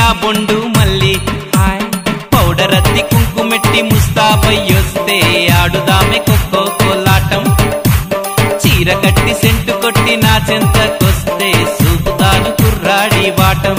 నా బొండు మల్లి hi powder అద్ది కుంకుమెట్టి ముస్తాబయ్యొస్తే ఆడుదామె కొక్కో కోలాటం చీర కట్టి సెంటు కొట్టి నా చెంతకొస్తే చూపుతాను కుర్రాడి వాటం